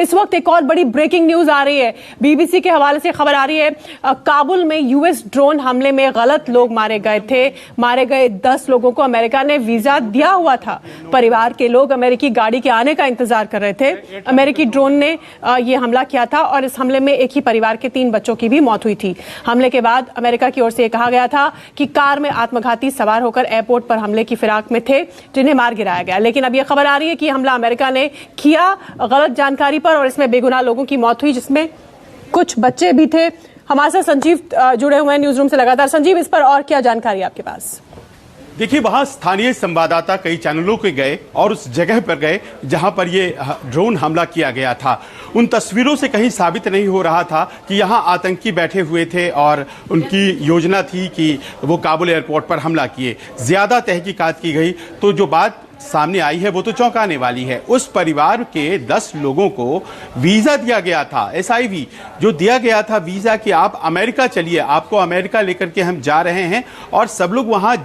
इस वक्त एक और बड़ी ब्रेकिंग न्यूज आ रही है, बीबीसी के हवाले से खबर आ रही है। काबुल में यूएस ड्रोन हमले में गलत लोग मारे गए थे। मारे गए 10 लोगों को अमेरिका ने वीजा दिया हुआ था। परिवार के लोग अमेरिकी गाड़ी के आने का इंतजार कर रहे थे। अमेरिकी ड्रोन ने ये हमला किया था और इस हमले में एक ही परिवार के 3 बच्चों की भी मौत हुई थी। हमले के बाद अमेरिका की ओर से कहा गया था कि कार में आत्मघाती सवार होकर एयरपोर्ट पर हमले की फिराक में थे, जिन्हें मार गिराया गया। लेकिन अब यह खबर आ रही है कि हमला अमेरिका ने किया गलत जानकारी पर और इसमें बेगुनाह लोगों की मौत हुई, जिसमें कुछ बच्चे भी थे। हमारे साथ संजीव जुड़े हुए हैं न्यूज रूम से लगातार। संजीव, इस पर और क्या जानकारी आपके पास? देखिए, वहां स्थानीय संवाददाता कई चैनलों के गए और उस जगह पर गए जहां पर ये ड्रोन हमला किया गया था। उन तस्वीरों से कहीं साबित नहीं हो रहा था कि यहां आतंकी बैठे हुए थे और उनकी योजना थी कि वो काबुल एयरपोर्ट पर हमला किए। ज्यादा तहकीकात की गई तो जो बात सामने आई है वो तो चौंकाने वाली है। उस परिवार के 10 लोगों को वीजा दिया गया था, SIV जो दिया गया था वीजा कि आप अमेरिका चलिए, आपको अमेरिका लेकर के हम जा रहे हैं। और सब लोग वहां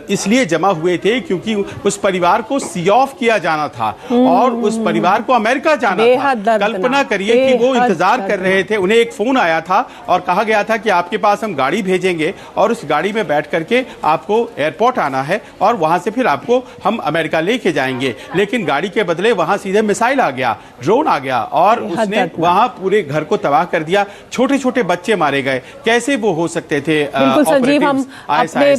इसलिए जमा हुए थे क्योंकि उस परिवार को सी ऑफ किया जाना था और उस परिवार को अमेरिका जाना था। कल्पना करिए कि वो इंतजार कर रहे थे। उन्हें एक फोन आया था और कहा गया था कि आपके पास हम गाड़ी भेजेंगे और उस गाड़ी में बैठ करके आपको एयरपोर्ट आना है और वहां से फिर आपको हम अमेरिका लेके जाएंगे। लेकिन गाड़ी के बदले वहां सीधे मिसाइल आ गया, ड्रोन आ गया और उसने वहां पूरे घर को तबाह कर दिया। छोटे छोटे बच्चे मारे गए। कैसे वो हो सकते थे? बिल्कुल संजीव, हम अपने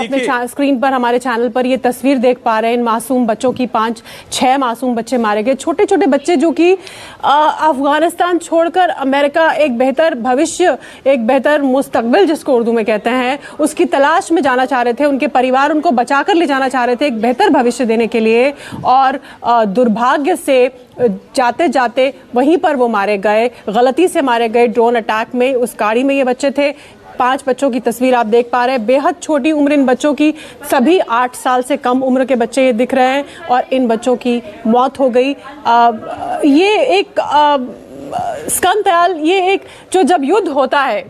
स्क्रीन पर हमारे चैनल पर ये तस्वीर देख पा रहे हैं इन मासूम बच्चों की। 5-6 मासूम बच्चे मारे गए, छोटे छोटे बच्चे जो कि अफगानिस्तान छोड़कर अमेरिका एक बेहतर भविष्य, एक बेहतर मुस्तकबिल जिसको उर्दू में कहते हैं, उसकी तलाश में जाना चाह रहे थे। उनके परिवार उनको बचाकर ले जाना चाह रहे थे एक बेहतर भविष्य देने के लिए, और दुर्भाग्य से जाते जाते वहीं पर वो मारे गए, गलती से मारे गए ड्रोन अटैक में। उस गाड़ी में ये बच्चे थे। 5 बच्चों की तस्वीर आप देख पा रहे हैं। बेहद छोटी उम्र इन बच्चों की, सभी 8 साल से कम उम्र के बच्चे ये दिख रहे हैं और इन बच्चों की मौत हो गई। ये एक स्कंदयाल, ये एक जो जब युद्ध होता है,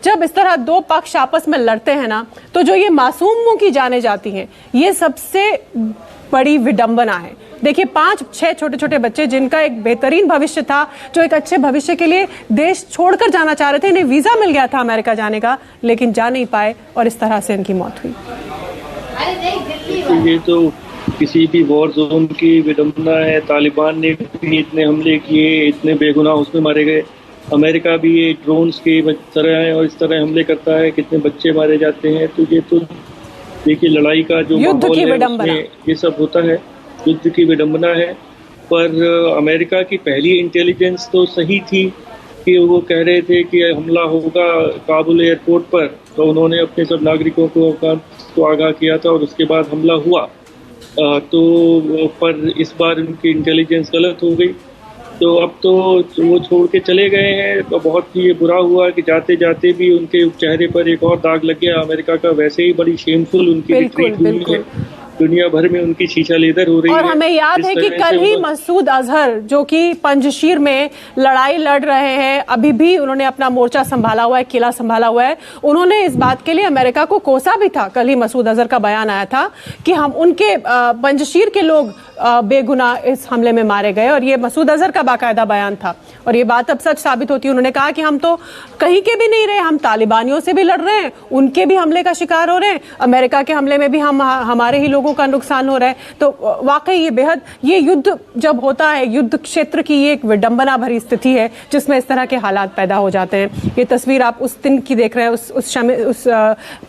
जब इस तरह 2 पक्ष आपस में लड़ते हैं ना, तो जो ये मासूमों की जाने जाती हैं, ये सबसे बड़ी विडंबना है। देखिए, 5-6 छोटे छोटे बच्चे जिनका एक बेहतरीन भविष्य था, जो एक अच्छे भविष्य के लिए देश छोड़कर जाना चाह रहे थे, इन्हें वीजा मिल गया था अमेरिका जाने का, लेकिन जा नहीं पाए और इस तरह से इनकी मौत हुई। ये तो किसी भी वॉर जोन की विडंबना है। तालिबान ने भी इतने हमले किए, इतने बेगुनाह उसमें मारे गए। अमेरिका भी ये ड्रोन्स की तरह है और इस तरह हमले करता है, कितने बच्चे मारे जाते हैं। तो ये तो देखिए, लड़ाई का जो माहौल है उसमें ये सब होता है, युद्ध की विडंबना है। पर अमेरिका की पहली इंटेलिजेंस तो सही थी कि वो कह रहे थे कि हमला होगा काबुल एयरपोर्ट पर, तो उन्होंने अपने सब नागरिकों को आगाह किया था और उसके बाद हमला हुआ। तो पर इस बार उनकी इंटेलिजेंस गलत हो गई। तो अब तो वो छोड़ के चले गए हैं। तो बहुत ही बुरा हुआ कि जाते जाते भी उनके चेहरे पर एक और दाग लग गया अमेरिका का। वैसे ही बड़ी शेमफुल उनकी रिट्रीट हुई है, दुनिया भर में उनकी शीशा लेदर हो रही है। और हमें याद है कि कल ही मसूद अजहर, जो कि पंजशीर में लड़ाई लड़ रहे हैं, अभी भी उन्होंने अपना मोर्चा संभाला हुआ है, किला संभाला हुआ है। उन्होंने इस बात के लिए अमेरिका को कोसा भी था। कल ही मसूद अजहर का बयान आया था कि हम उनके पंजशीर के लोग बेगुनाह इस हमले में मारे गए, और ये मसूद अजहर का बाकायदा बयान था। और ये बात अब सच साबित होती है। उन्होंने कहा कि हम तो कहीं के भी नहीं रहे, हम तालिबानियों से भी लड़ रहे हैं, उनके भी हमले का शिकार हो रहे हैं, अमेरिका के हमले में भी हमारे ही लोगों का नुकसान हो रहा है। तो वाकई ये बेहद, ये युद्ध जब होता है, युद्ध क्षेत्र की ये एक विडंबना भरी स्थिति है जिसमें इस तरह के हालात पैदा हो जाते हैं। ये तस्वीर आप उस दिन की देख रहे हैं, उस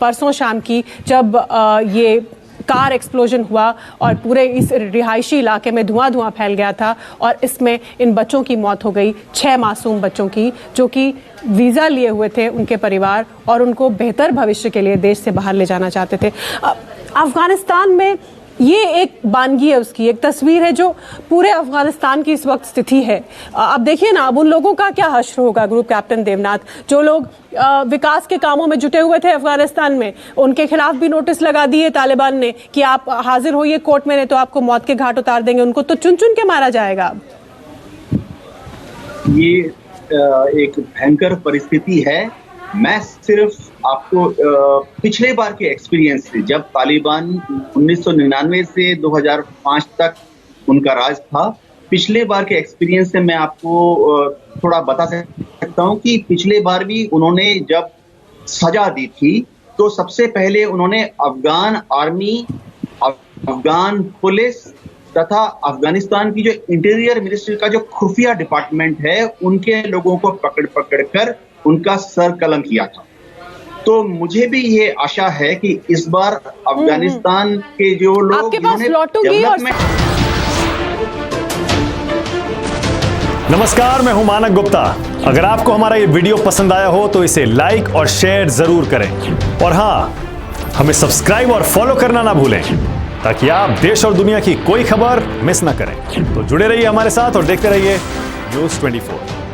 परसों शाम की, जब ये कार एक्सप्लोजन हुआ और पूरे इस रिहायशी इलाके में धुआं फैल गया था, और इसमें इन बच्चों की मौत हो गई, 6 मासूम बच्चों की, जो कि वीजा लिए हुए थे उनके परिवार, और उनको बेहतर भविष्य के लिए देश से बाहर ले जाना चाहते थे। अफगानिस्तान में ये एक वानगी है, उसकी एक तस्वीर है जो पूरे अफगानिस्तान की इस वक्त स्थिति है। अब देखिए ना, अब उन लोगों का क्या हश्र होगा। ग्रुप कैप्टन देवनाथ, जो लोग विकास के कामों में जुटे हुए थे अफगानिस्तान में, उनके खिलाफ भी नोटिस लगा दिए तालिबान ने कि आप हाजिर होइए कोर्ट में, नहीं तो आपको मौत के घाट उतार देंगे। उनको तो चुन चुन के मारा जाएगा। ये एक भयंकर परिस्थिति है। मैं सिर्फ आपको पिछले बार के एक्सपीरियंस से, जब तालिबान 1999 से 2005 तक उनका राज था, पिछले बार के एक्सपीरियंस से मैं आपको थोड़ा बता सकता हूं कि पिछले बार भी उन्होंने जब सजा दी थी तो सबसे पहले उन्होंने अफगान आर्मी, अफगान पुलिस तथा अफगानिस्तान की जो इंटीरियर मिनिस्ट्री का जो खुफिया डिपार्टमेंट है उनके लोगों को पकड़ कर उनका सर कलम किया था। तो मुझे भी ये आशा है कि इस बार अफगानिस्तान के जो लोग आपके पास लौटूंगी और नमस्कार, मैं हूं मानक गुप्ता। अगर आपको हमारा ये वीडियो पसंद आया हो तो इसे लाइक और शेयर जरूर करें और हां, हमें सब्सक्राइब और फॉलो करना ना भूलें ताकि आप देश और दुनिया की कोई खबर मिस ना करें। तो जुड़े रहिए हमारे साथ और देखते रहिए न्यूज़ 24।